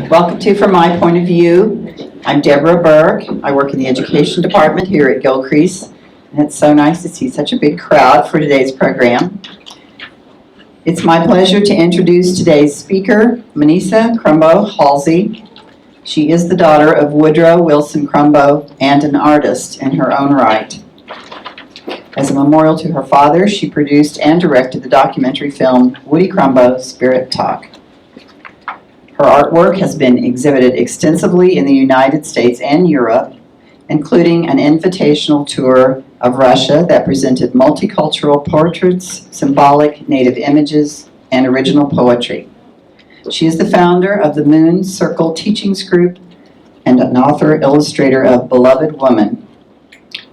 Welcome to From My Point of View. I'm Deborah Burke. I work in the education department here at Gilcrease, and it's so nice to see such a big crowd for today's program. It's my pleasure to introduce today's speaker, Minisa Crumbo Halsey. She is the daughter of Woodrow Wilson Crumbo and an artist in her own right. As a memorial to her father, she produced and directed the documentary film Woody Crumbo, Spirit Talk. Her artwork has been exhibited extensively in the United States and Europe, including an invitational tour of Russia that presented multicultural portraits, symbolic native images, and original poetry. She is the founder of the Moon Circle Teachings Group and an author-illustrator of Beloved Woman.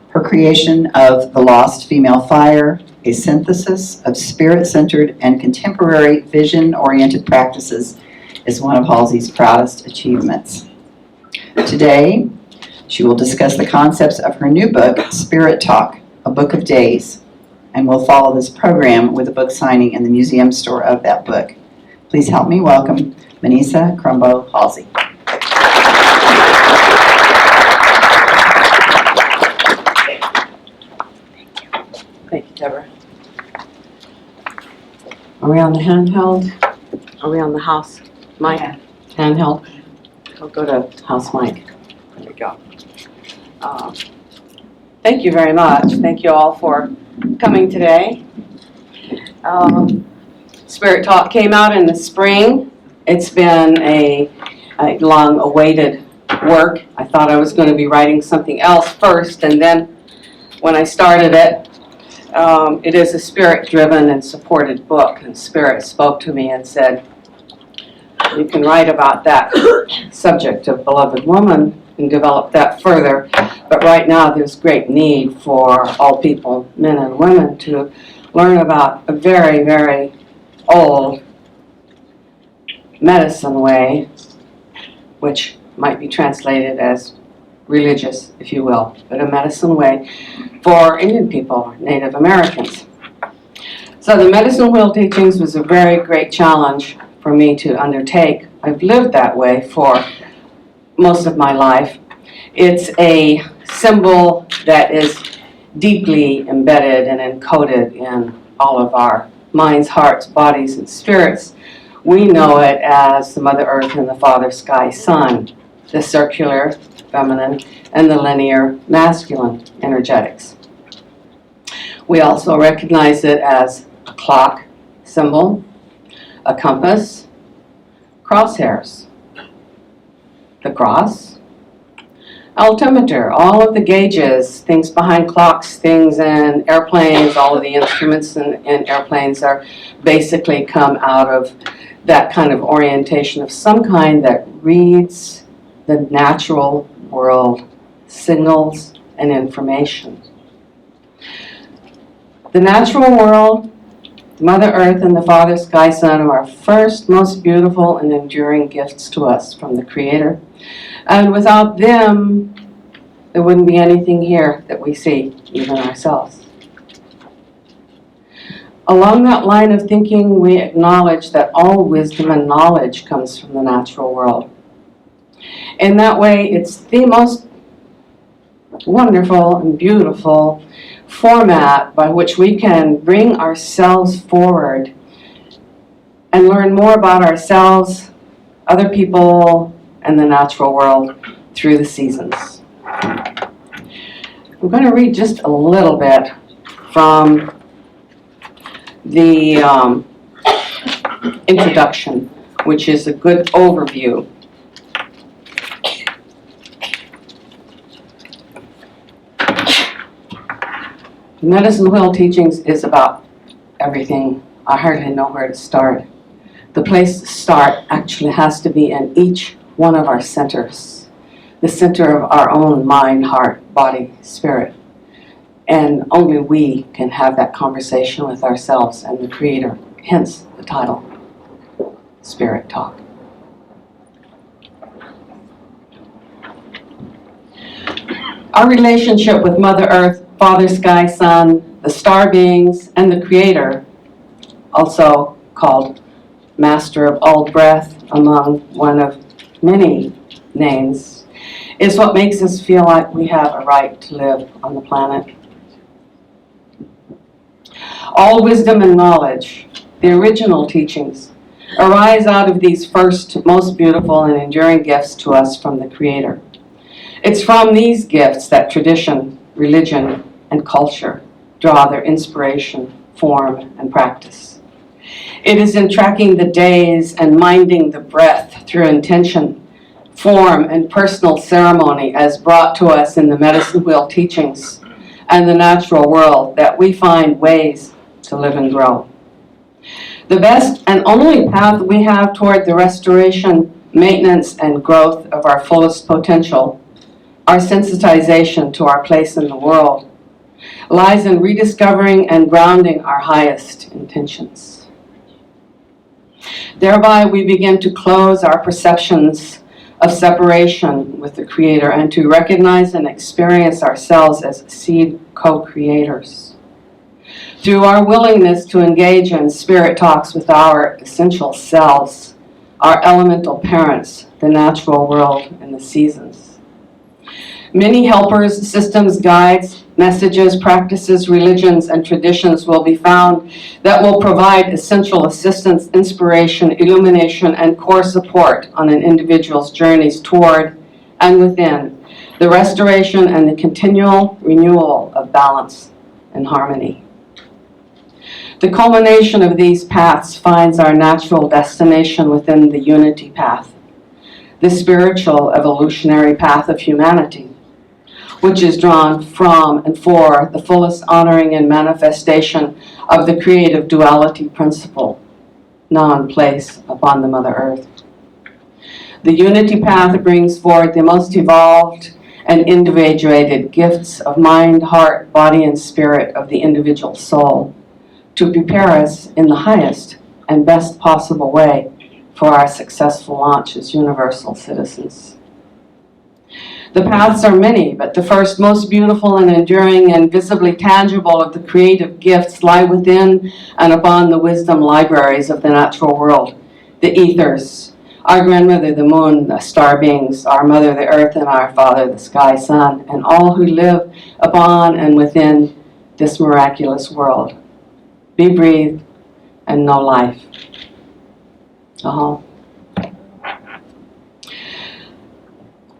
Her creation of The Lost Female Fire, a synthesis of spirit-centered and contemporary vision-oriented practices, is one of Halsey's proudest achievements. Today, she will discuss the concepts of her new book, Spirit Talk, a book of days, and we'll follow this program with a book signing in the museum store of that book. Please help me welcome Minisa Crumbo Halsey. Thank you, Deborah. Are we on the handheld? Are we on the house mic? Yeah. Handheld? I'll go to house mic. There we go. Thank you very much. Thank you all for coming today. Spirit Talk came out in the spring. It's been a long-awaited work. I thought I was going to be writing something else first, and then when I started it, it is a spirit-driven and supported book, and Spirit spoke to me and said, you can write about that subject of Beloved Woman and develop that further, but right now there's great need for all people, men and women, to learn about a very, very old medicine way, which might be translated as religious, if you will, but a medicine way for Indian people, Native Americans. So the medicine wheel teachings was a very great challenge for me to undertake. I've lived that way for most of my life. It's a symbol that is deeply embedded and encoded in all of our minds, hearts, bodies, and spirits. We know it as the Mother Earth and the Father Sky Sun, the circular feminine and the linear masculine energetics. We also recognize it as a clock symbol, a compass, crosshairs, the cross, altimeter, all of the gauges, things behind clocks, things in airplanes, all of the instruments in airplanes are basically come out of that kind of orientation of some kind that reads the natural world, signals and information. The natural world, Mother Earth and the Father Sky Sun are our first, most beautiful and enduring gifts to us from the Creator. And without them, there wouldn't be anything here that we see, even ourselves. Along that line of thinking, we acknowledge that all wisdom and knowledge comes from the natural world. In that way, it's the most wonderful and beautiful format by which we can bring ourselves forward and learn more about ourselves, other people, and the natural world through the seasons. I'm going to read just a little bit from the introduction, which is a good overview. The Medicine Wheel Teachings is about everything. I hardly know where to start. The place to start actually has to be in each one of our centers. The center of our own mind, heart, body, spirit. And only we can have that conversation with ourselves and the Creator. Hence the title, Spirit Talk. Our relationship with Mother Earth, Father Sky Sun, the star beings, and the Creator, also called Master of all breath, among one of many names, is what makes us feel like we have a right to live on the planet. All wisdom and knowledge, the original teachings, arise out of these first, most beautiful and enduring gifts to us from the Creator. It's from these gifts that tradition, religion, and culture draw their inspiration, form, and practice. It is in tracking the days and minding the breath through intention, form, and personal ceremony as brought to us in the medicine wheel teachings and the natural world that we find ways to live and grow. The best and only path we have toward the restoration, maintenance, and growth of our fullest potential, our sensitization to our place in the world, lies in rediscovering and grounding our highest intentions. Thereby, we begin to close our perceptions of separation with the Creator and to recognize and experience ourselves as seed co-creators. Through our willingness to engage in spirit talks with our essential selves, our elemental parents, the natural world, and the seasons. Many helpers, systems, guides, messages, practices, religions, and traditions will be found that will provide essential assistance, inspiration, illumination, and core support on an individual's journeys toward and within the restoration and the continual renewal of balance and harmony. The culmination of these paths finds our natural destination within the unity path, the spiritual evolutionary path of humanity, which is drawn from and for the fullest honoring and manifestation of the creative duality principle, now in place upon the Mother Earth. The unity path brings forward the most evolved and individuated gifts of mind, heart, body, and spirit of the individual soul to prepare us in the highest and best possible way for our successful launch as universal citizens. The paths are many, but the first, most beautiful and enduring and visibly tangible of the creative gifts lie within and upon the wisdom libraries of the natural world, the ethers, our grandmother, the moon, the star beings, our mother, the earth, and our father, the sky, sun, and all who live upon and within this miraculous world. Be breathed and know life.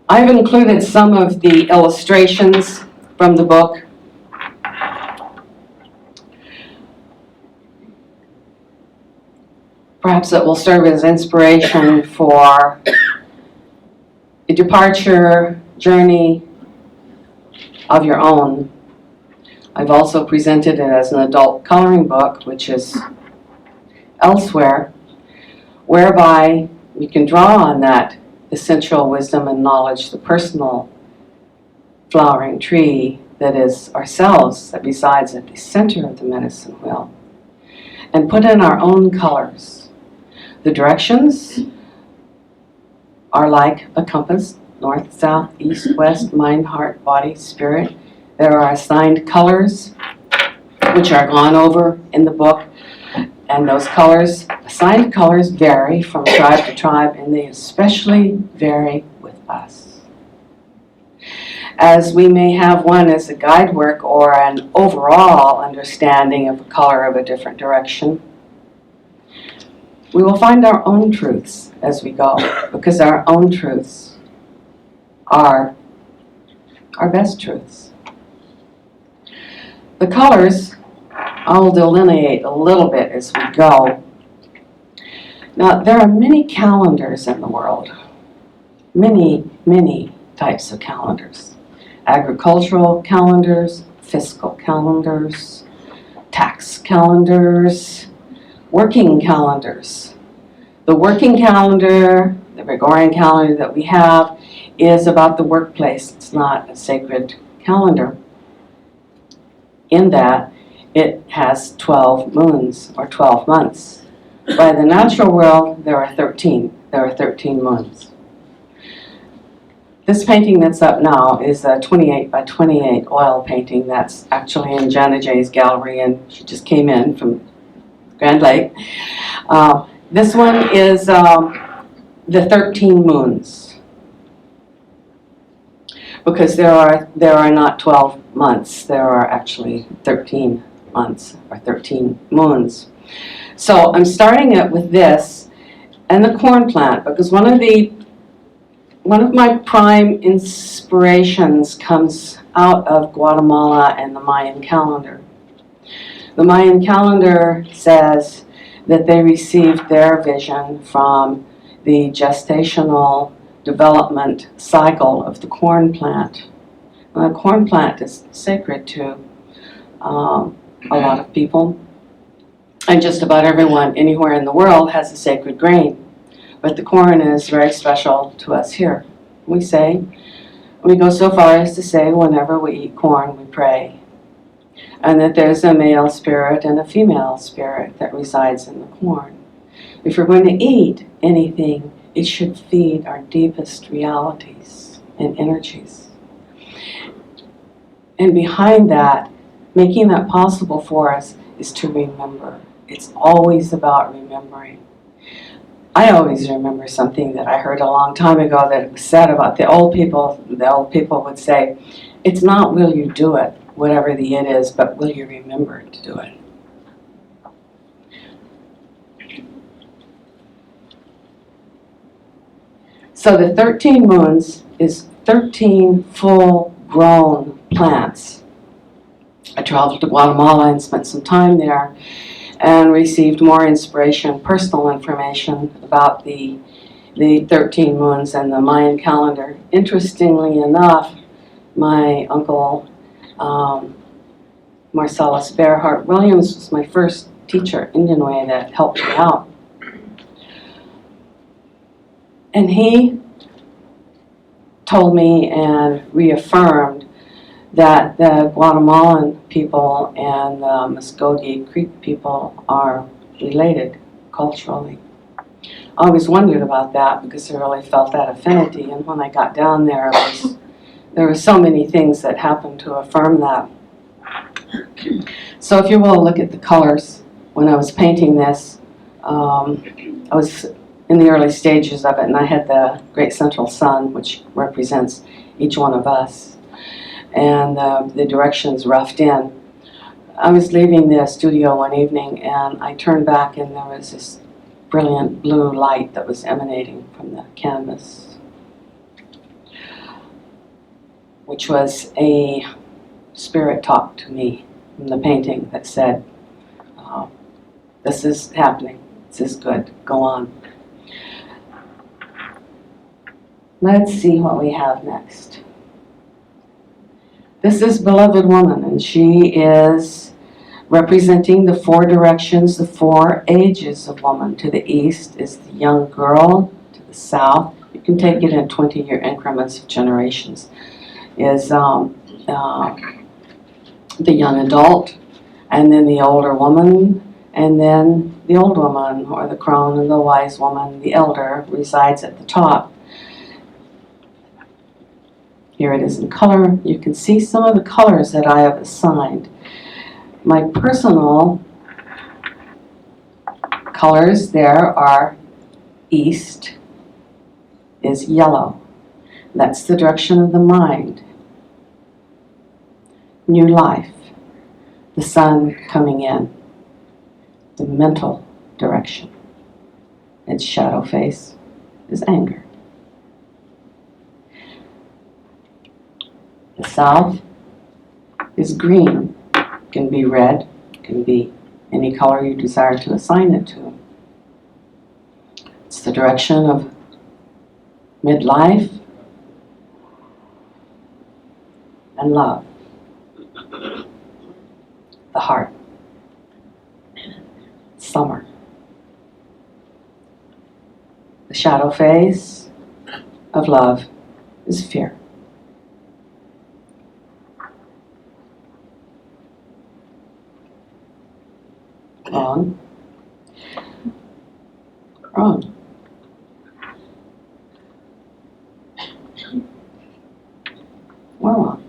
I've included some of the illustrations from the book. Perhaps it will serve as inspiration for a departure journey of your own. I've also presented it as an adult coloring book, which is elsewhere, whereby we can draw on that essential wisdom and knowledge, the personal flowering tree that is ourselves, that resides at the center of the medicine wheel, and put in our own colors. The directions are like a compass, north, south, east, west, mind, heart, body, spirit. There are assigned colors, which are gone over in the book, and those colors, assigned colors, vary from tribe to tribe, and they especially vary with us. As we may have one as a guide work or an overall understanding of a color of a different direction, we will find our own truths as we go, because our own truths are our best truths. The colors I'll delineate a little bit as we go. Now, there are many calendars in the world. Many, many types of calendars. Agricultural calendars, fiscal calendars, tax calendars, working calendars. The working calendar, the Gregorian calendar that we have, is about the workplace. It's not a sacred calendar, in that it has 12 moons or 12 months. By the natural world, there are 13. There are 13 moons. This painting that's up now is a 28 by 28 oil painting that's actually in Jana Jay's gallery, and she just came in from Grand Lake. This one is the 13 moons. Because there are not 12 months, there are actually 13 months or 13 moons. So I'm starting it with this and the corn plant, because one of my prime inspirations comes out of Guatemala and the Mayan calendar. The Mayan calendar says that they received their vision from the gestational development cycle of the corn plant. The corn plant is sacred to a lot of people, and just about everyone anywhere in the world has a sacred grain. But the corn is very special to us here. We go so far as to say whenever we eat corn, we pray. And that there's a male spirit and a female spirit that resides in the corn. If we're going to eat anything, it should feed our deepest realities and energies. And behind that, making that possible for us is to remember. It's always about remembering. I always remember something that I heard a long time ago that was said about the old people. The old people would say, it's not will you do it, whatever the it is, but will you remember to do it? So the 13 moons is 13 full-grown plants. I traveled to Guatemala and spent some time there and received more inspiration, personal information about the 13 moons and the Mayan calendar. Interestingly enough, my uncle Marcellus Bearhart Williams was my first teacher, Indian way, that helped me out. And he told me and reaffirmed that the Guatemalan people and the Muskogee Creek people are related culturally. I always wondered about that because I really felt that affinity, and when I got down there, there were so many things that happened to affirm that. So if you will look at the colors, when I was painting this, I was in the early stages of it, and I had the Great Central Sun, which represents each one of us, and the directions roughed in. I was leaving the studio one evening, and I turned back, and there was this brilliant blue light that was emanating from the canvas, which was a spirit talk to me from the painting that said, this is happening, this is good, go on. Let's see what we have next. This is Beloved Woman, and she is representing the 4 directions, the 4 ages of woman. To the east is the young girl, to the south, you can take it in 20-year increments of generations, is the young adult, and then the older woman, and then the old woman, or the crone and the wise woman. The elder resides at the top. Here it is in color. You can see some of the colors that I have assigned. My personal colors there are east is yellow. That's the direction of the mind. New life. The sun coming in. The mental direction. Its shadow face is anger. The south is green. It can be red, it can be any color you desire to assign it to. It's the direction of midlife and love. The heart. Summer. The shadow face of love is fear. Wrong. Wrong. We're wrong.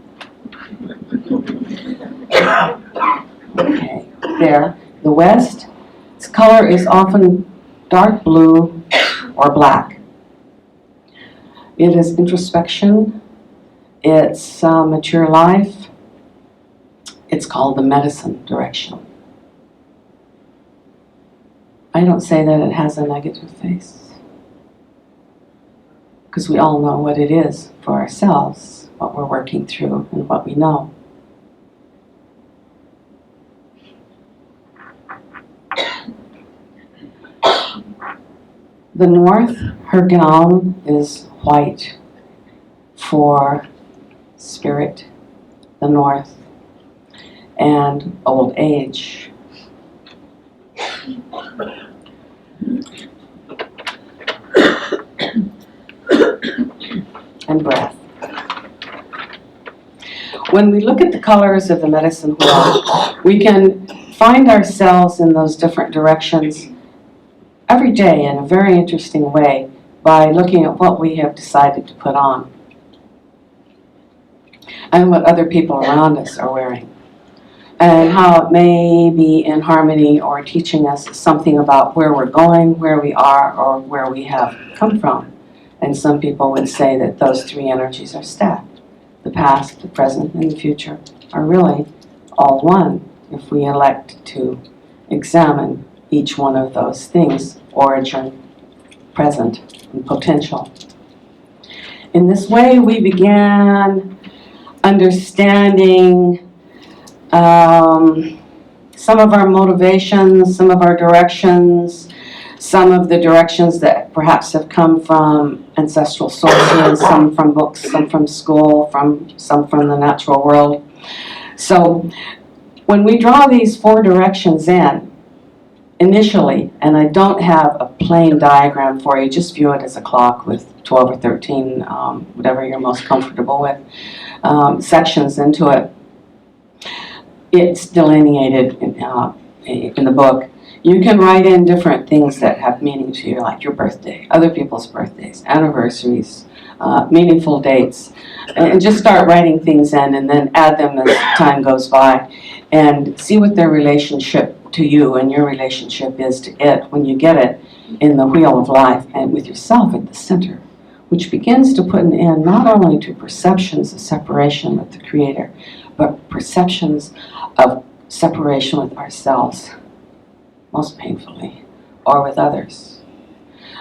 Okay, there. The west, its color is often dark blue or black. It is introspection. It's mature life. It's called the medicine direction. I don't say that it has a negative face, because we all know what it is for ourselves, what we're working through, and what we know. The North, her gown is white for spirit, the North, and old age. And breath. When we look at the colors of the medicine wheel, we can find ourselves in those different directions every day in a very interesting way by looking at what we have decided to put on and what other people around us are wearing, and how it may be in harmony or teaching us something about where we're going, where we are, or where we have come from. And some people would say that those three energies are stacked. The past, the present, and the future are really all one if we elect to examine each one of those things: origin, present, and potential. In this way, we began understanding some of our motivations, some of our directions, some of the directions that perhaps have come from ancestral sources, some from books, some from school, some from the natural world. So when we draw these four directions in, initially, and I don't have a plain diagram for you, just view it as a clock with 12 or 13, whatever you're most comfortable with, sections into it. It's delineated in the book. You can write in different things that have meaning to you, like your birthday, other people's birthdays, anniversaries, meaningful dates, and just start writing things in and then add them as time goes by and see what their relationship to you and your relationship is to it when you get it in the wheel of life and with yourself at the center, which begins to put an end not only to perceptions of separation with the Creator, but perceptions of separation with ourselves, most painfully, or with others.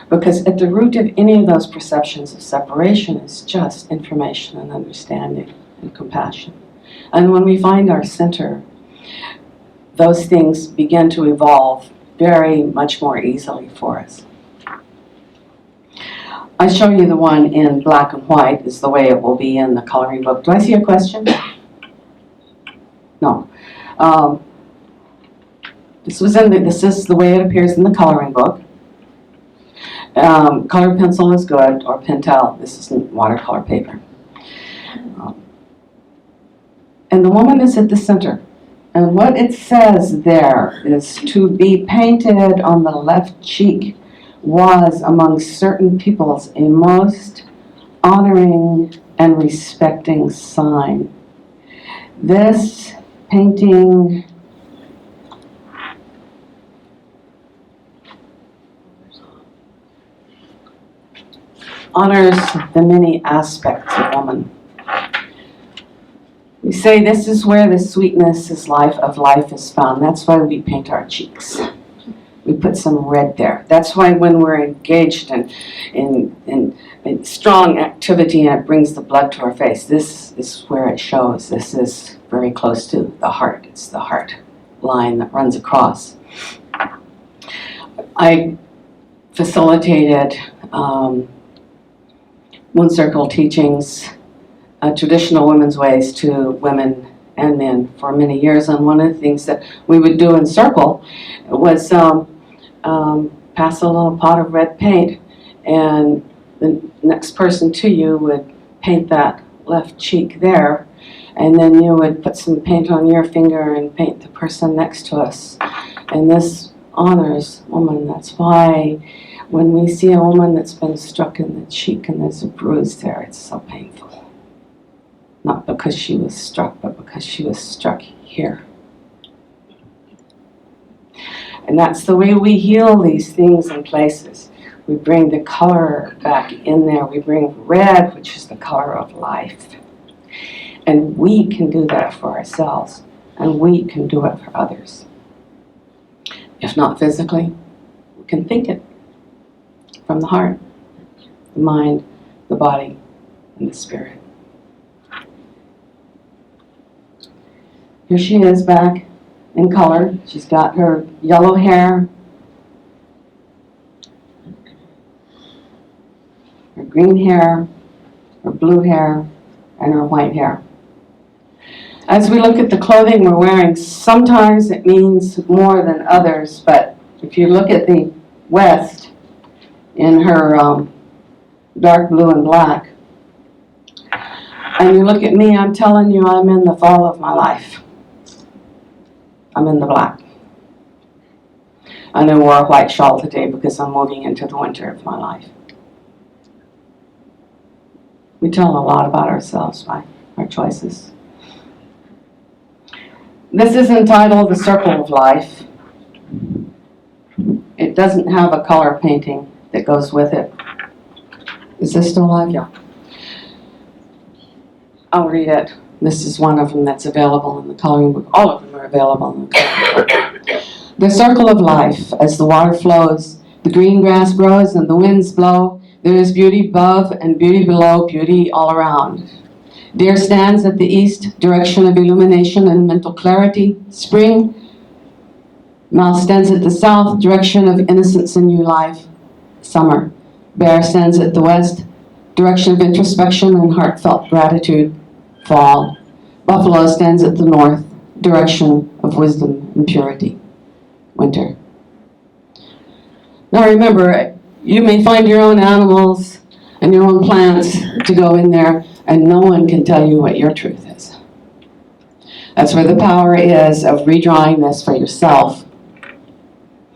Because at the root of any of those perceptions of separation is just information and understanding and compassion. And when we find our center, those things begin to evolve very much more easily for us. I show you the one in black and white is the way it will be in the coloring book. Do I see a question? No. This is the way it appears in the coloring book. Colored pencil is good, or Pentel. This isn't watercolor paper. And the woman is at the center. And what it says there is to be painted on the left cheek was among certain peoples a most honoring and respecting sign. This painting honors the many aspects of woman. We say this is where the sweetness of life is found. That's why we paint our cheeks. We put some red there. That's why when we're engaged in strong activity and it brings the blood to our face, this is where it shows. This is very close to the heart. It's the heart line that runs across. I facilitated Moon Circle teachings, traditional women's ways to women and men for many years. And one of the things that we would do in Circle was pass a little pot of red paint, and the next person to you would paint that left cheek there, and then you would put some paint on your finger and paint the person next to us. And this honors woman. That's why when we see a woman that's been struck in the cheek and there's a bruise there, it's so painful. Not because she was struck, but because she was struck here. And that's the way we heal these things in places. We bring the color back in there. We bring red, which is the color of life. And we can do that for ourselves, and we can do it for others. If not physically, we can think it from the heart, the mind, the body, and the spirit. Here she is back in color. She's got her yellow hair, her green hair, her blue hair, and her white hair. As we look at the clothing we're wearing, sometimes it means more than others, but if you look at the West in her dark blue and black, and you look at me, I'm telling you, I'm in the fall of my life. I'm in the black. And I wore a white shawl today because I'm moving into the winter of my life. We tell a lot about ourselves by our choices. This is entitled The Circle of Life. It doesn't have a color painting that goes with it. Is this still live? Yeah. I'll read it. This is one of them that's available in the coloring book. All of them are available in the coloring book. The circle of life. As the water flows, the green grass grows and the winds blow. There is beauty above and beauty below, beauty all around. Deer stands at the east, direction of illumination and mental clarity. Spring. Mouse stands at the south, direction of innocence and new life. Summer. Bear stands at the west, direction of introspection and heartfelt gratitude. Fall. Buffalo stands at the north, direction of wisdom and purity. Winter. Now remember, you may find your own animals and your own plants to go in there, and no one can tell you what your truth is. That's where the power is of redrawing this for yourself.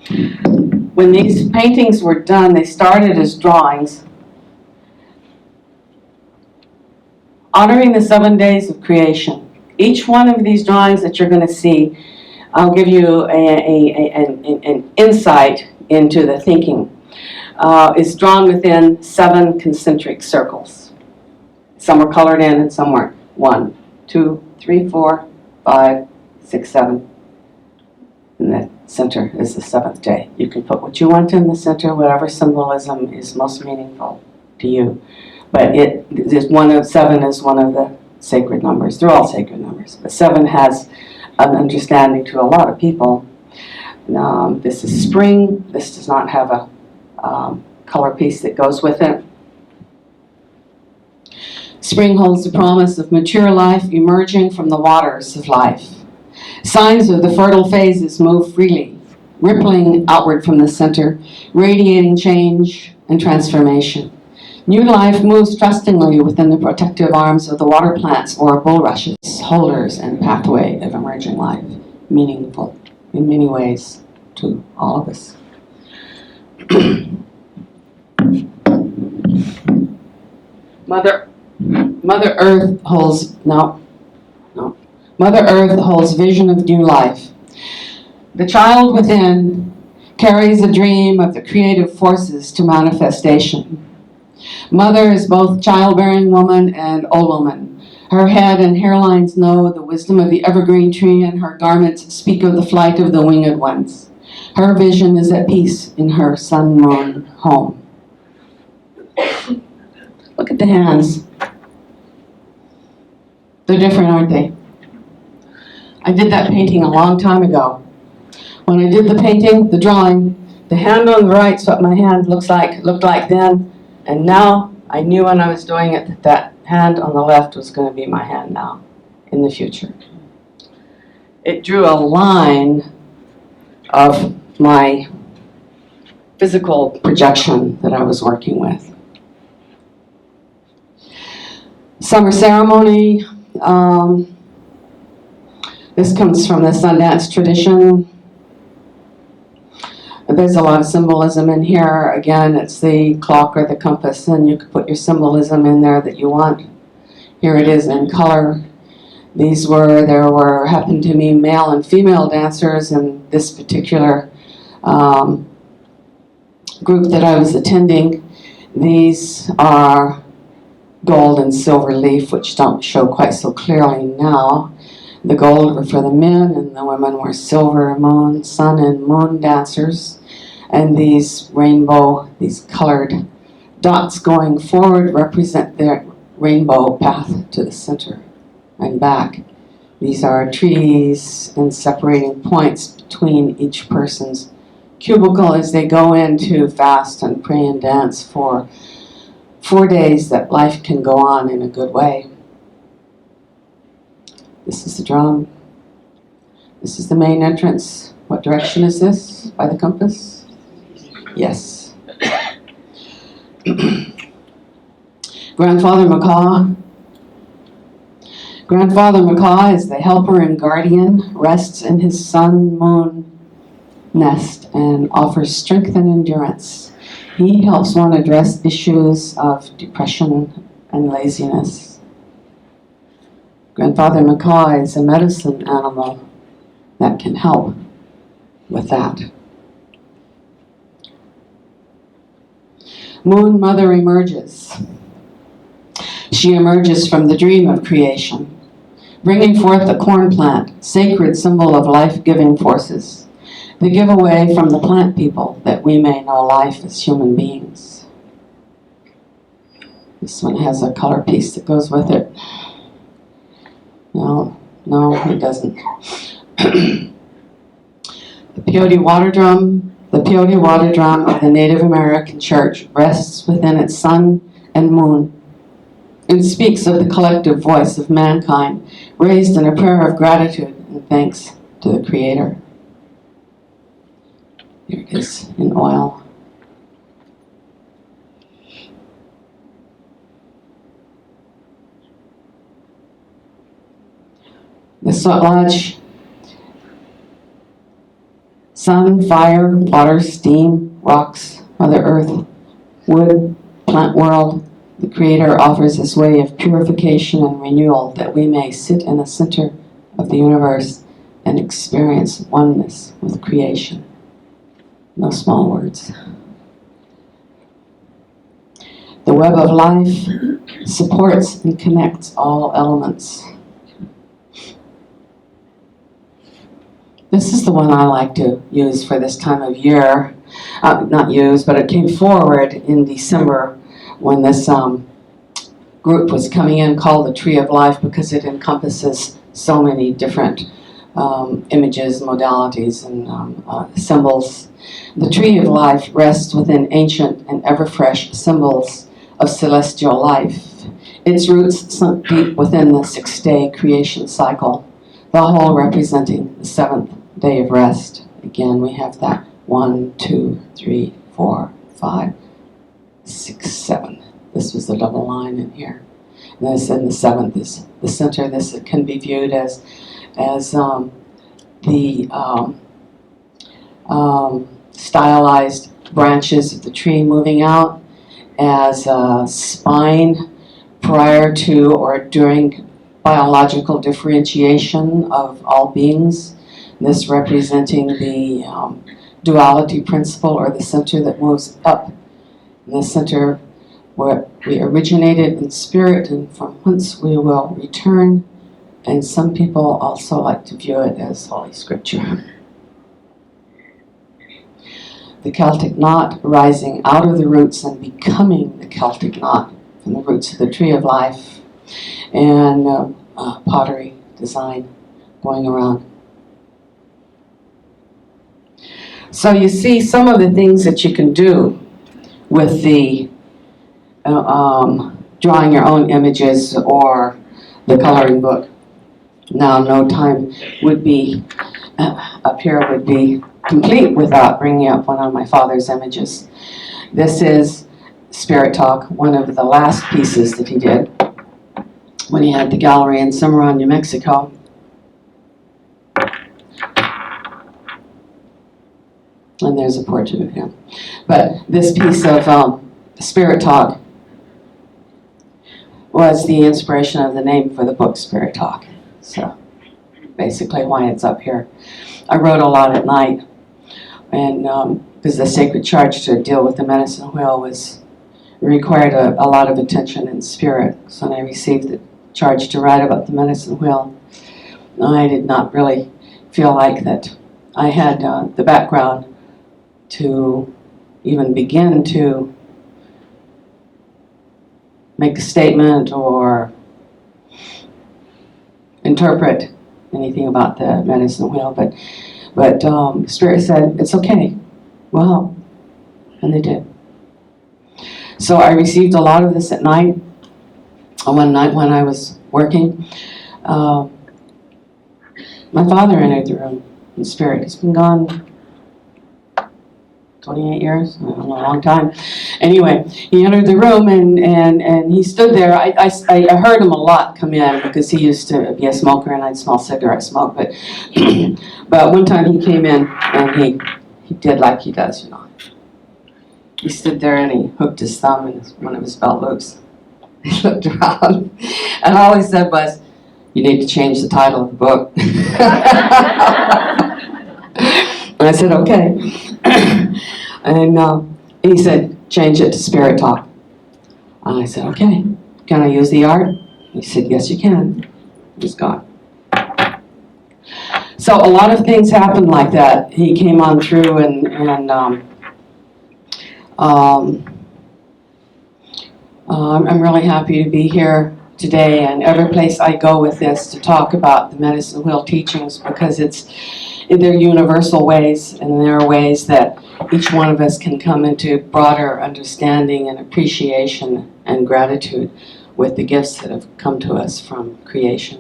When these paintings were done, they started as drawings, honoring the 7 days of creation. Each one of these drawings that you're going to see, I'll give you an insight into the thinking, is drawn within 7 concentric circles. Some are colored in and some weren't. 1, 2, 3, 4, 5, 6, 7. And the center is the 7th day. You can put what you want in the center, whatever symbolism is most meaningful to you. But it is 1 of 7 is one of the sacred numbers. They're all sacred numbers, but 7 has an understanding to a lot of people. This is spring. This does not have a color piece that goes with it. Spring holds the promise of mature life emerging from the waters of life. Signs of the fertile phases move freely, rippling outward from the center, radiating change and transformation. New life moves trustingly within the protective arms of the water plants or bulrushes, holders and pathway of emerging life, meaningful in many ways to all of us. Mother Earth holds Mother Earth holds vision of new life. The child within carries a dream of the creative forces to manifestation. Mother is both childbearing woman and old woman. Her head and hairlines know the wisdom of the evergreen tree, and her garments speak of the flight of the winged ones. Her vision is at peace in her sun-moon home. Look at the hands. They're different, aren't they? I did that painting a long time ago. When I did the painting, the drawing, the hand on the right's what my hand looked like then, and now I knew when I was doing it that that hand on the left was going to be my hand now, in the future. It drew a line of my physical projection that I was working with. Summer ceremony. This comes from the Sundance tradition. There's a lot of symbolism in here. Again, it's the clock or the compass, and you can put your symbolism in there that you want. Here it is in color. There happened to be male and female dancers in this particular group that I was attending, these are gold and silver leaf, which don't show quite so clearly now. The gold were for the men, and the women were silver, moon, sun, and moon dancers. And these rainbow, these colored dots going forward represent their rainbow path to the center and back. These are trees and separating points between each person's cubicle as they go in to fast and pray and dance for 4 days that life can go on in a good way. This is the drum. This is the main entrance. What direction is this? By the compass? Yes. Grandfather Macaw. Grandfather Macaw is the helper and guardian, rests in his sun-moon nest and offers strength and endurance. He helps one address issues of depression and laziness. Grandfather Macaw is a medicine animal that can help with that. Moon Mother emerges. She emerges from the dream of creation, bringing forth the corn plant, sacred symbol of life-giving forces, the giveaway from the plant people that we may know life as human beings. This one has a color piece that goes with it. No, it doesn't. The peyote water drum. The peyote water drum of the Native American Church rests within its sun and moon and speaks of the collective voice of mankind, raised in a prayer of gratitude and thanks to the Creator. Here it is in oil. The Sweat Lodge. Sun, fire, water, steam, rocks, Mother Earth, wood, plant world. The Creator offers His way of purification and renewal that we may sit in the center of the universe and experience oneness with creation. No small words. The web of life supports and connects all elements. This is the one I like to use for this time of year. Not use, but it came forward in December when this group was coming in, called the Tree of Life, because it encompasses so many different images, modalities, and symbols. The Tree of Life rests within ancient and ever-fresh symbols of celestial life. Its roots sunk deep within the 6-day creation cycle, the whole representing the 7th day of rest. Again, we have that 1, 2, 3, 4, 5, 6, 7. This was the double line in here. And this in the 7th is the center. This can be viewed as the stylized branches of the tree moving out, as a spine prior to or during biological differentiation of all beings. This representing the duality principle, or the center that moves up. And the center where we originated in spirit and from whence we will return. And some people also like to view it as Holy Scripture. The Celtic knot rising out of the roots and becoming the Celtic knot from the roots of the Tree of Life, and pottery design going around. So you see some of the things that you can do with the drawing your own images or the coloring book. Now, no time would be up here would be complete without bringing up one of my father's images. This is Spirit Talk, one of the last pieces that he did when he had the gallery in Cimarron, New Mexico. And there's a portrait of him. But this piece of Spirit Talk was the inspiration of the name for the book, Spirit Talk. So basically why it's up here. I wrote a lot at night, and because the sacred charge to deal with the medicine wheel required a lot of attention and spirit. So when I received the charge to write about the medicine wheel, I did not really feel like that I had the background to even begin to make a statement or interpret anything about the medicine wheel, but Spirit said, it's okay, we'll help, and they did. So I received a lot of this at night. One night when I was working, my father entered the room in spirit. He's been gone 28 years, I don't know, a long time. Anyway, he entered the room and he stood there. I heard him a lot come in because he used to be a smoker and I'd smell cigarette smoke. But but one time he came in and he did like he does, you know. He stood there and he hooked his thumb in one of his belt loops. He looked around and all he said was, "You need to change the title of the book." And I said, okay. And he said, change it to Spirit Talk. And I said, okay. Can I use the art? He said, yes, you can. He's gone. So a lot of things happened like that. He came on through and I'm really happy to be here today and every place I go with this to talk about the medicine wheel teachings, because they're universal ways, and there are ways that each one of us can come into broader understanding and appreciation and gratitude with the gifts that have come to us from creation.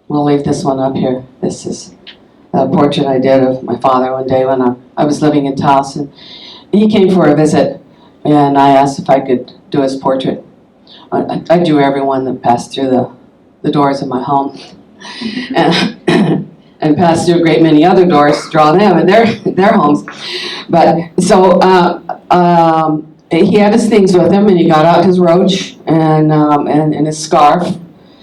We'll leave this one up here. This is a portrait I did of my father one day when I was living in Taos, and he came for a visit, and I asked if I could do his portrait. I drew everyone that passed through the doors of my home, and passed through a great many other doors to draw them and their homes. But so he had his things with him, and he got out his roach and his scarf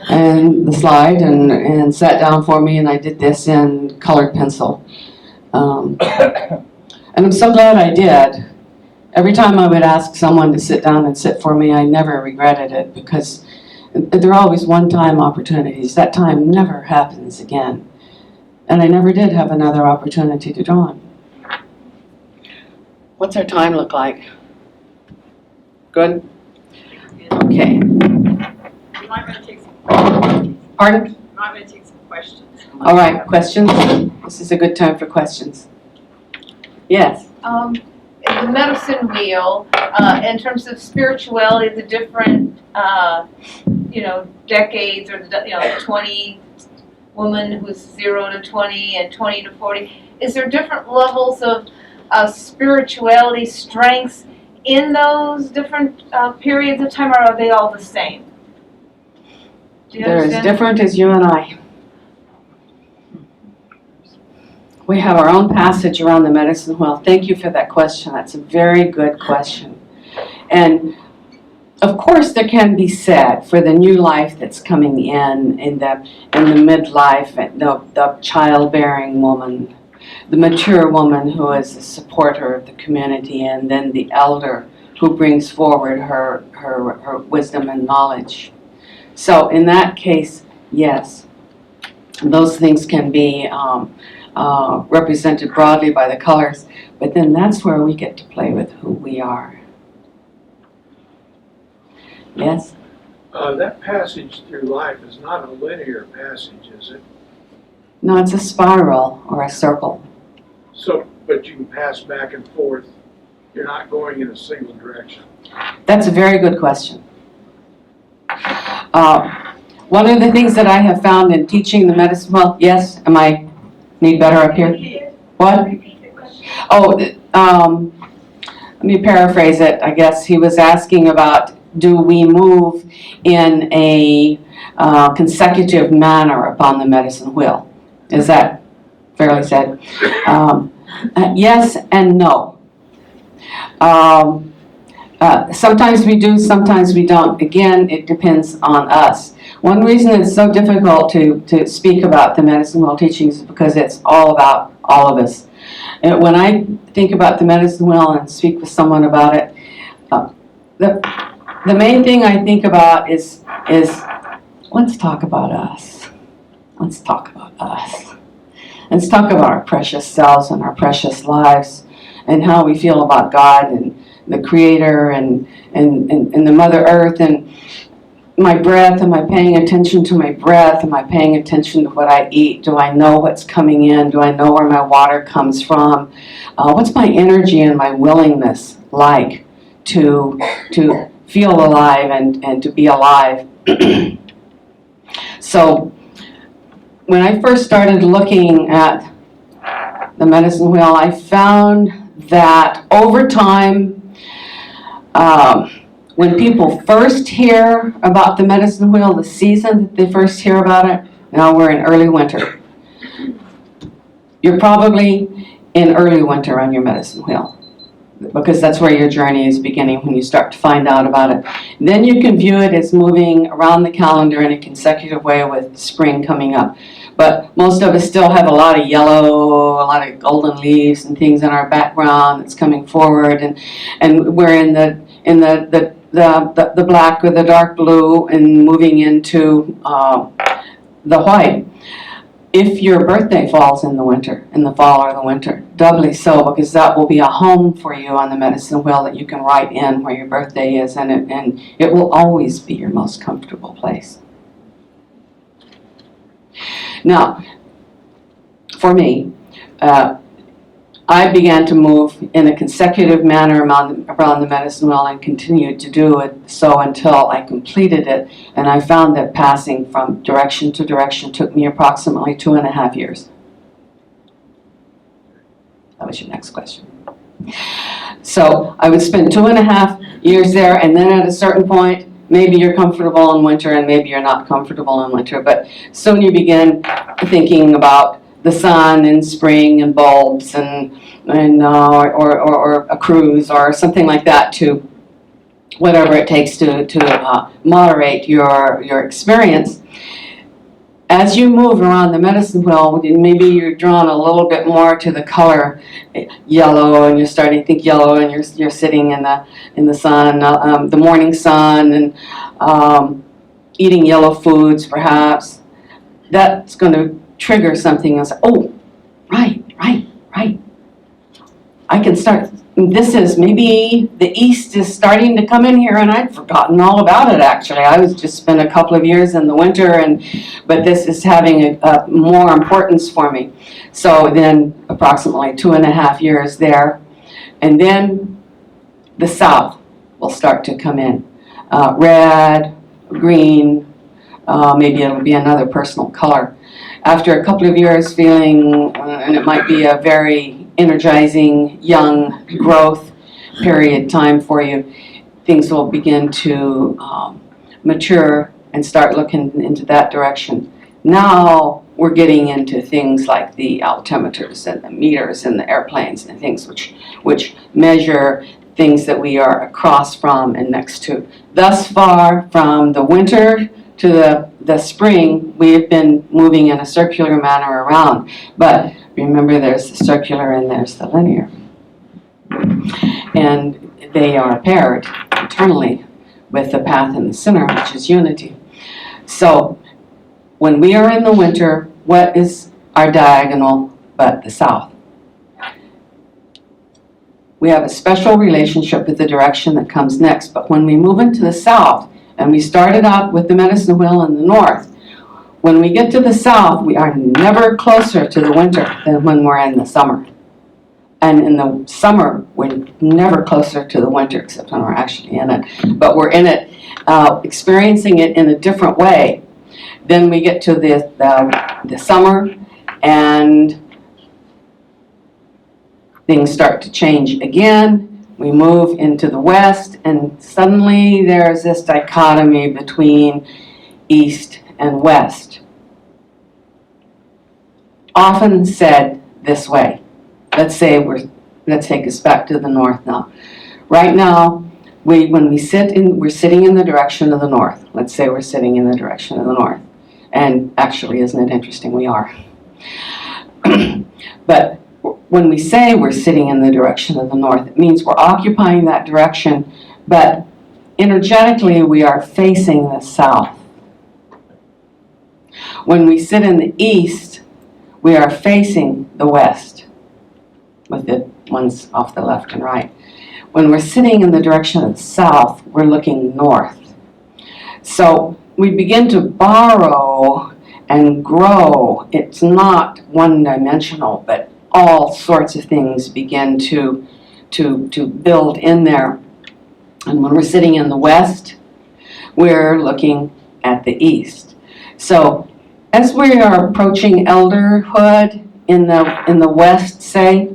and the slide and sat down for me, and I did this in colored pencil. And I'm so glad I did. Every time I would ask someone to sit down and sit for me, I never regretted it, because there are always one-time opportunities. That time never happens again. And I never did have another opportunity to draw him. What's our time look like? Good? Okay. You might want to take some questions. Pardon? You might want to take some questions. All right, questions? This is a good time for questions. Yes? The medicine wheel, in terms of spirituality, the different, decades, or the 20 woman who's 0 to 20 and 20 to 40, is there different levels of spirituality strengths in those different periods of time, or are they all the same? Do you They're as understand? different as you and I. We have our own passage around the medicine wheel. Thank you for that question. That's a very good question. And of course, there can be said for the new life that's coming in the midlife, the childbearing woman, the mature woman who is a supporter of the community, and then the elder who brings forward her wisdom and knowledge. So in that case, yes, those things can be represented broadly by the colors, but then that's where we get to play with who we are. Yes? That passage through life is not a linear passage, is it? No, it's a spiral or a circle. So, but you can pass back and forth. You're not going in a single direction. That's a very good question. One of the things that I have found in teaching the medicine, well, yes, am I need better up here? What? Oh, let me paraphrase it, I guess. He was asking about, do we move in a consecutive manner upon the medicine wheel? Is that fairly said? Yes and no. Sometimes we do, sometimes we don't. Again, it depends on us. One reason it's so difficult to speak about the medicine wheel teachings is because it's all about all of us. And when I think about the medicine wheel and speak with someone about it, the main thing I think about is let's talk about us. Let's talk about us. Let's talk about our precious selves and our precious lives and how we feel about God and the Creator and the Mother Earth and my breath. Am I paying attention to my breath? Am I paying attention to what I eat? Do I know what's coming in? Do I know where my water comes from? What's my energy and my willingness like to feel alive and to be alive? So when I first started looking at the medicine wheel, I found that over time, when people first hear about the medicine wheel, the season that they first hear about it, now we're in early winter. You're probably in early winter on your medicine wheel, because that's where your journey is beginning when you start to find out about it. Then you can view it as moving around the calendar in a consecutive way with spring coming up. But most of us still have a lot of yellow, a lot of golden leaves and things in our background that's coming forward, and we're in the black or the dark blue and moving into the white. If your birthday falls in the winter, in the fall or the winter, doubly so, because that will be a home for you on the medicine wheel that you can write in where your birthday is, and it will always be your most comfortable place. Now, for me, I began to move in a consecutive manner around the medicine wheel and continued to do it so until I completed it, and I found that passing from direction to direction took me approximately 2.5 years. That was your next question. So I would spend 2.5 years there, and then at a certain point, maybe you're comfortable in winter and maybe you're not comfortable in winter, but soon you begin thinking about the sun in spring and bulbs or a cruise or something like that, to whatever it takes to moderate your experience. As you move around the medicine wheel, maybe you're drawn a little bit more to the color yellow, and you're starting to think yellow, and you're sitting in the sun, the morning sun, and eating yellow foods perhaps. That's going to trigger something else. Oh, right. I can start. This is maybe the east is starting to come in here, and I'd forgotten all about it. Actually, I was just spent a couple of years in the winter, but this is having a more importance for me. So then, approximately 2.5 years there, and then the south will start to come in. Red, green, maybe it'll be another personal color. After a couple of years feeling, and it might be a very energizing, young growth period time for you, things will begin to mature and start looking into that direction. Now we're getting into things like the altimeters and the meters and the airplanes and things which measure things that we are across from and next to. Thus far, from the winter to the spring, we have been moving in a circular manner around. But remember, there's the circular and there's the linear. And they are paired eternally with the path in the center, which is unity. So when we are in the winter, what is our diagonal but the south? We have a special relationship with the direction that comes next. But when we move into the south, and we started out with the medicine wheel in the north, when we get to the south, we are never closer to the winter than when we're in the summer. And in the summer, we're never closer to the winter, except when we're actually in it. But we're in it, experiencing it in a different way. Then we get to the summer, and things start to change again. We move into the west, and suddenly there's this dichotomy between east and west. Often said this way. Let's take us back to the north now. Right now, when we we're sitting in the direction of the north. Let's say we're sitting in the direction of the north. And actually, isn't it interesting? We are. But when we say we're sitting in the direction of the north, it means we're occupying that direction, but energetically we are facing the south. When we sit in the east, we are facing the west, with the ones off the left and right. When we're sitting in the direction of the south, we're looking north. So we begin to borrow and grow. It's not one-dimensional, but all sorts of things begin to build in there. And when we're sitting in the west, we're looking at the east. So as we are approaching elderhood in the west, say,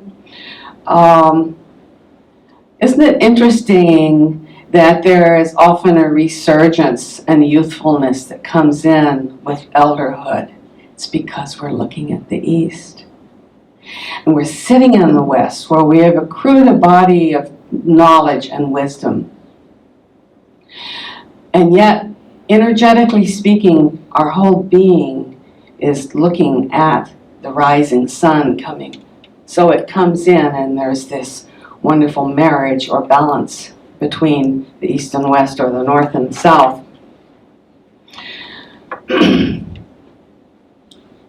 isn't it interesting that there is often a resurgence and youthfulness that comes in with elderhood? It's because we're looking at the east. And we're sitting in the west, where we have accrued a body of knowledge and wisdom. And yet, energetically speaking, our whole being is looking at the rising sun coming. So it comes in, and there's this wonderful marriage or balance between the east and west, or the north and south.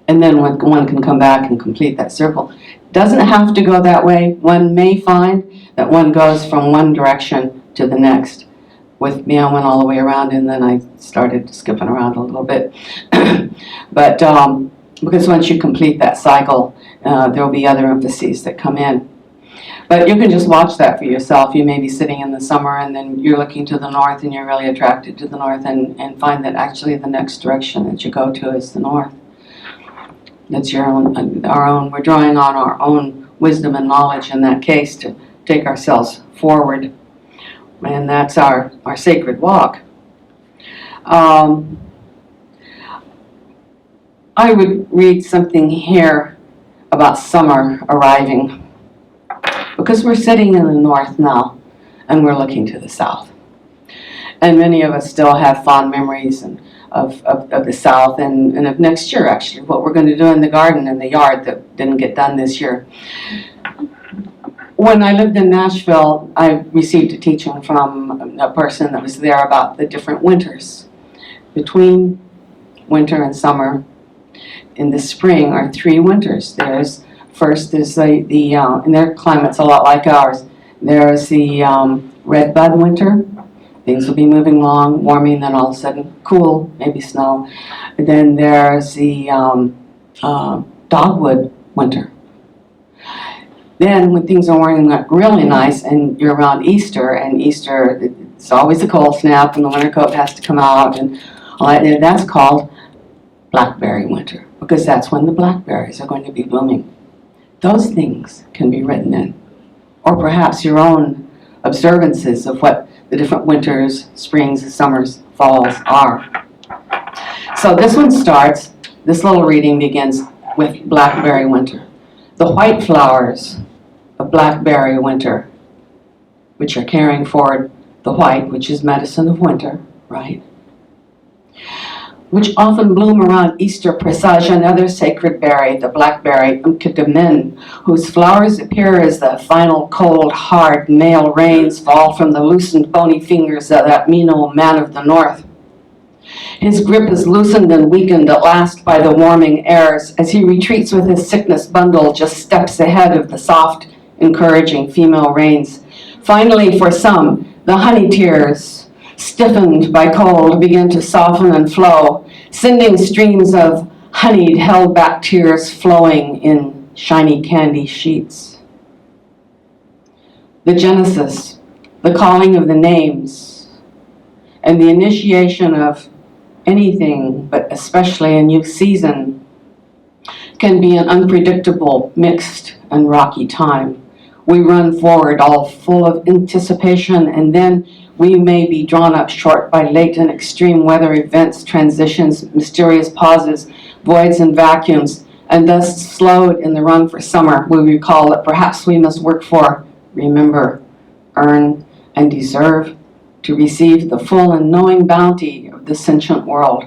And then one can come back and complete that circle. Doesn't have to go that way. One may find that one goes from one direction to the next. With me, I went all the way around, and then I started skipping around a little bit. But because once you complete that cycle, there will be other emphases that come in. But you can just watch that for yourself. You may be sitting in the summer, and then you're looking to the north, and you're really attracted to the north, and find that actually the next direction that you go to is the north. That's our own. We're drawing on our own wisdom and knowledge in that case to take ourselves forward. And that's our sacred walk. I would read something here about summer arriving, because we're sitting in the north now and we're looking to the south. And many of us still have fond memories of the south and of next year, actually, what we're going to do in the garden and the yard that didn't get done this year. When I lived in Nashville, I received a teaching from a person that was there about the different winters. Between winter and summer, in the spring are 3 winters. First is and their climate's a lot like ours. There's the red bud winter. Things will be moving along, warming, then all of a sudden cool, maybe snow. And then there's the dogwood winter. Then when things are warming really nice, and you're around Easter, and Easter, it's always a cold snap, and the winter coat has to come out, and all that, and that's called Blackberry Winter, because that's when the blackberries are going to be blooming. Those things can be written in, or perhaps your own observances of what the different winters, springs, summers, falls are. So this little reading begins with Blackberry Winter. The white flowers of Blackberry Winter, which are carrying forward the white, which is medicine of winter, right? Which often bloom around Easter, presage another sacred berry, the blackberry Untitled, whose flowers appear as the final cold, hard male rains fall from the loosened bony fingers of that mean old man of the north. His grip is loosened and weakened at last by the warming airs as he retreats with his sickness bundle just steps ahead of the soft, encouraging female rains. Finally, for some, the honey tears, stiffened by cold, begin to soften and flow, sending streams of honeyed, held-back tears flowing in shiny candy sheets. The Genesis, the calling of the names, and the initiation of anything, but especially a new season, can be an unpredictable, mixed, and rocky time. We run forward all full of anticipation, and then we may be drawn up short by late and extreme weather events, transitions, mysterious pauses, voids and vacuums, and thus slowed in the run for summer. We recall that perhaps we must work for, remember, earn, and deserve to receive the full and knowing bounty of the sentient world.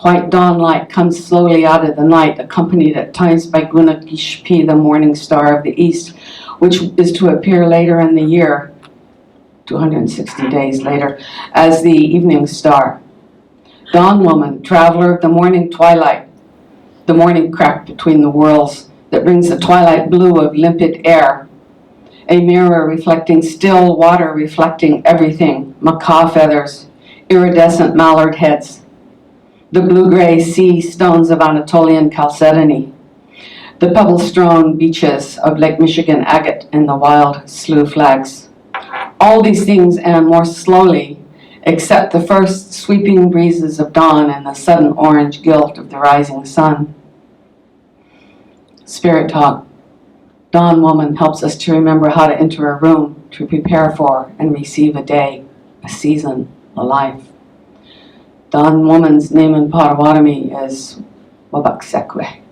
White dawn light comes slowly out of the night, accompanied at times by Gunakishpi, the morning star of the east, which is to appear later in the year, 260 days later, as the evening star. Dawn woman, traveler of the morning twilight, the morning crack between the worlds that brings the twilight blue of limpid air, a mirror reflecting still water, reflecting everything, macaw feathers, iridescent mallard heads, the blue-gray sea stones of Anatolian chalcedony, the pebble-strewn beaches of Lake Michigan agate, and the wild slough flags. All these things and more slowly, except the first sweeping breezes of dawn and the sudden orange gilt of the rising sun. Spirit talk. Dawn woman helps us to remember how to enter a room, to prepare for and receive a day, a season, a life. Dawn woman's name in Potawatomi is Wabaksekwe.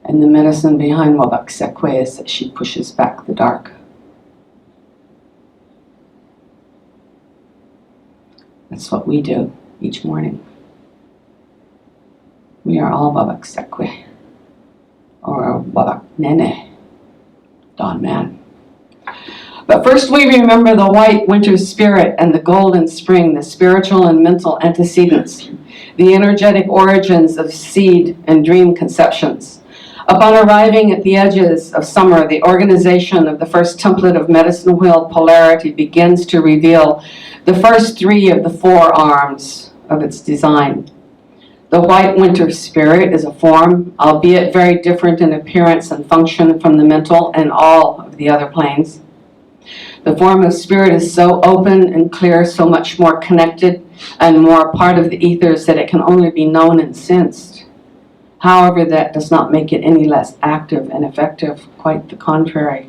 And the medicine behind Wabaksekwe is that she pushes back the dark. That's what we do each morning. We are all Wabaksekwe, or Wabaknene, Dawn man. But first we remember the white winter spirit and the golden spring, the spiritual and mental antecedents, the energetic origins of seed and dream conceptions. Upon arriving at the edges of summer, the organization of the first template of medicine wheel polarity begins to reveal the first three of the four arms of its design. The white winter spirit is a form, albeit very different in appearance and function from the mental and all of the other planes. The form of spirit is so open and clear, so much more connected and more a part of the ethers that it can only be known and sensed. However, that does not make it any less active and effective, quite the contrary.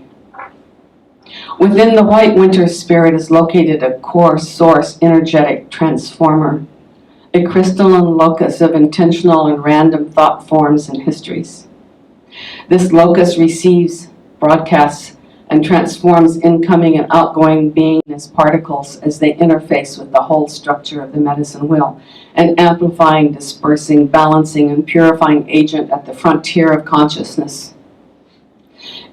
Within the white winter spirit is located a core source energetic transformer, a crystalline locus of intentional and random thought forms and histories. This locus receives, broadcasts, and transforms incoming and outgoing being as particles as they interface with the whole structure of the medicine wheel, an amplifying, dispersing, balancing, and purifying agent at the frontier of consciousness.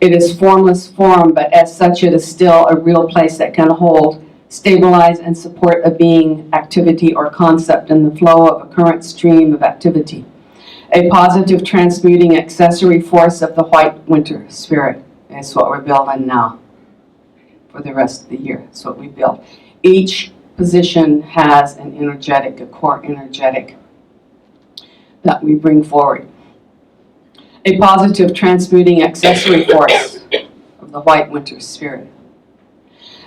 It is formless form, but as such it is still a real place that can hold, stabilize, and support a being, activity, or concept in the flow of a current stream of activity. A positive transmuting accessory force of the white winter spirit. It's what we're building now for the rest of the year. It's what we build. Each position has an energetic, a core energetic that we bring forward. A positive transmuting accessory force of the white winter spirit.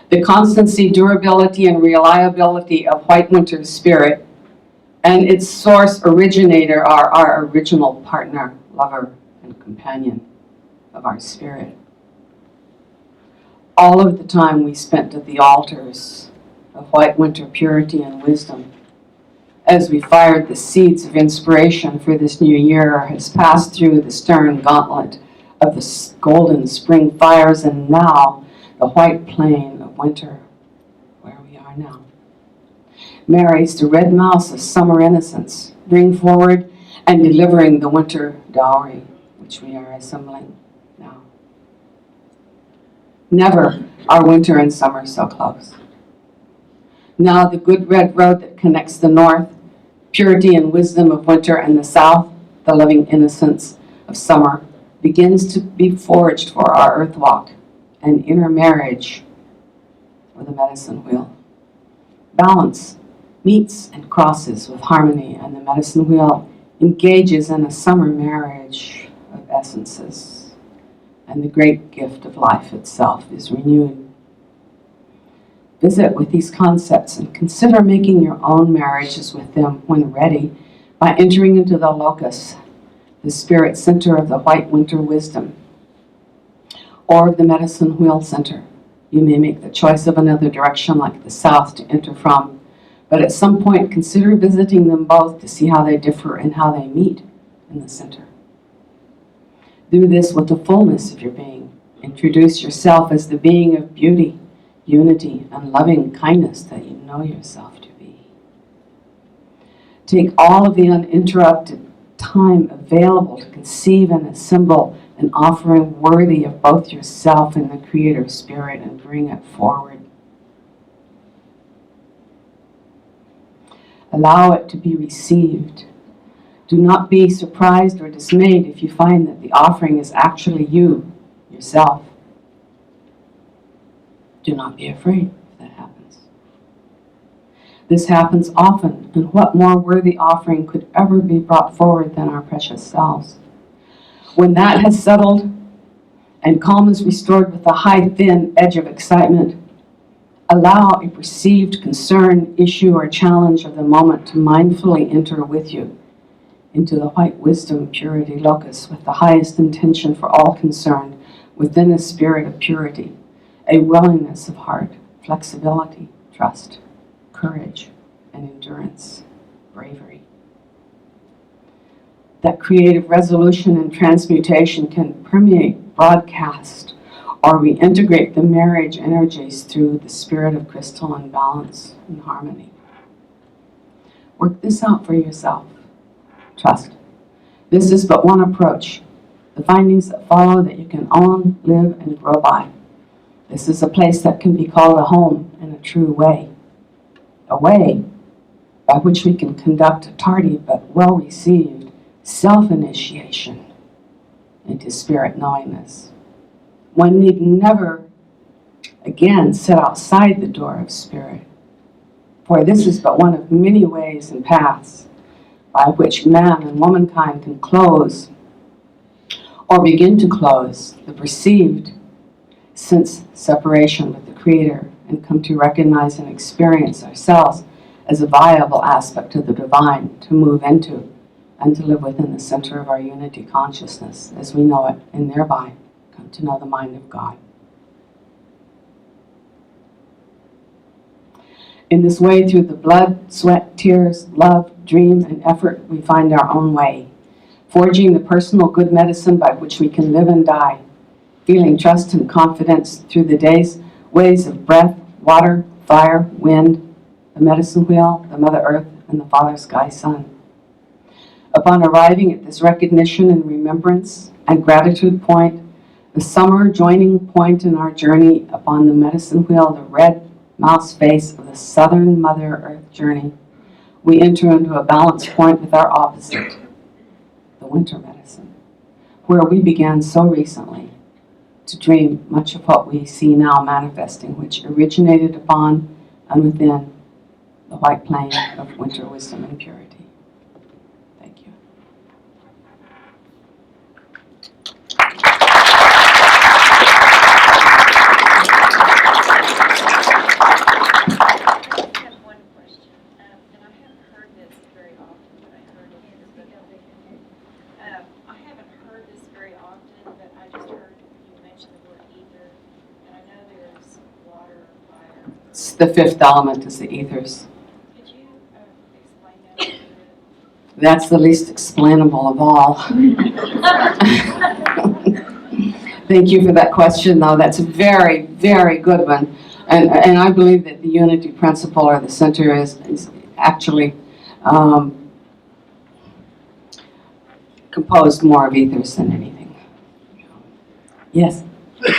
The constancy, durability, and reliability of white winter spirit and its source originator are our original partner, lover, and companion of our spirit. All of the time we spent at the altars of white winter purity and wisdom, as we fired the seeds of inspiration for this new year, has passed through the stern gauntlet of the golden spring fires and now the white plain of winter, where we are now, marries the red mouse of summer innocence, bring forward and delivering the winter dowry, which we are assembling now. Never are winter and summer so close. Now the good red road that connects the north, purity and wisdom of winter, and the south, the loving innocence of summer, begins to be forged for our earth walk, an inner marriage with the medicine wheel. Balance meets and crosses with harmony, and the medicine wheel engages in a summer marriage of essences. And the great gift of life itself is renewed. Visit with these concepts and consider making your own marriages with them when ready by entering into the locus, the spirit center of the white winter wisdom, or of the medicine wheel center. You may make the choice of another direction like the south to enter from, but at some point consider visiting them both to see how they differ and how they meet in the center. Do this with the fullness of your being. Introduce yourself as the being of beauty, unity, and loving kindness that you know yourself to be. Take all of the uninterrupted time available to conceive and assemble an offering worthy of both yourself and the Creator Spirit and bring it forward. Allow it to be received. Do not be surprised or dismayed if you find that the offering is actually you, yourself. Do not be afraid if that happens. This happens often, and what more worthy offering could ever be brought forward than our precious selves? When that has settled and calm is restored with a high, thin edge of excitement, allow a perceived concern, issue, or challenge of the moment to mindfully enter with you into the white wisdom purity locus with the highest intention for all concerned within a spirit of purity, a willingness of heart, flexibility, trust, courage, and endurance, bravery. That creative resolution and transmutation can permeate, broadcast, or reintegrate the marriage energies through the spirit of crystalline balance and harmony. Work this out for yourself. Trust. This is but one approach. The findings that follow that you can own, live, and grow by. This is a place that can be called a home in a true way. A way by which we can conduct a tardy but well-received self-initiation into spirit knowingness. One need never again set outside the door of spirit, for this is but one of many ways and paths by which man and womankind can close or begin to close the perceived sense separation with the Creator and come to recognize and experience ourselves as a viable aspect of the divine to move into and to live within the center of our unity consciousness as we know it, and thereby come to know the mind of God. In this way, through the blood, sweat, tears, love, dream, and effort, we find our own way, forging the personal good medicine by which we can live and die, feeling trust and confidence through the ways of breath, water, fire, wind, the medicine wheel, the Mother Earth, and the Father Sky Sun. Upon arriving at this recognition and remembrance and gratitude point, the summer joining point in our journey upon the medicine wheel, the red mouse face of the southern Mother Earth journey, we enter into a balance point with our opposite, the winter medicine, where we began so recently to dream much of what we see now manifesting, which originated upon and within the white plane of winter wisdom and purity. Thank you. I have one question, and I haven't heard this very often, but I heard it in the I haven't heard this very often, but I just heard you mention the word ether, and I know there's water, fire. It's the fifth element is the ethers. Could you explain that a little bit? That's the least explainable of all. Thank you for that question, though. That's a very, very good one. And I believe that the unity principle or the center is actually composed more of ethers than anything. Yes? Is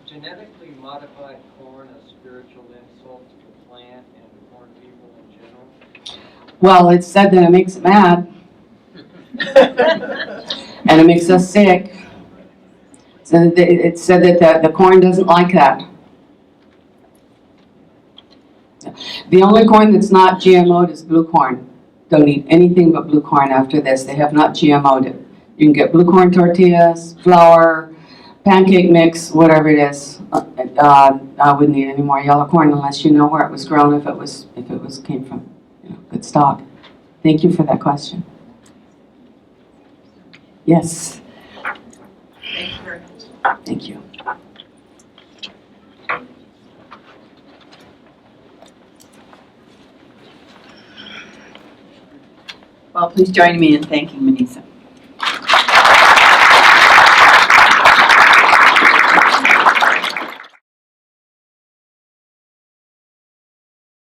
genetically modified corn a spiritual insult to the plant and the corn people in general? Well, it's said that it makes it mad. And it makes us sick. So it's said that the corn doesn't like that. The only corn that's not GMO'd is blue corn. Don't eat anything but blue corn after this. They have not GMO'd it. You can get blue corn tortillas, flour, pancake mix, whatever it is. I wouldn't eat any more yellow corn unless you know where it was grown, if it came from good stock. Thank you for that question. Yes. Thank you very much. Thank you. Well, please join me in thanking Minisa.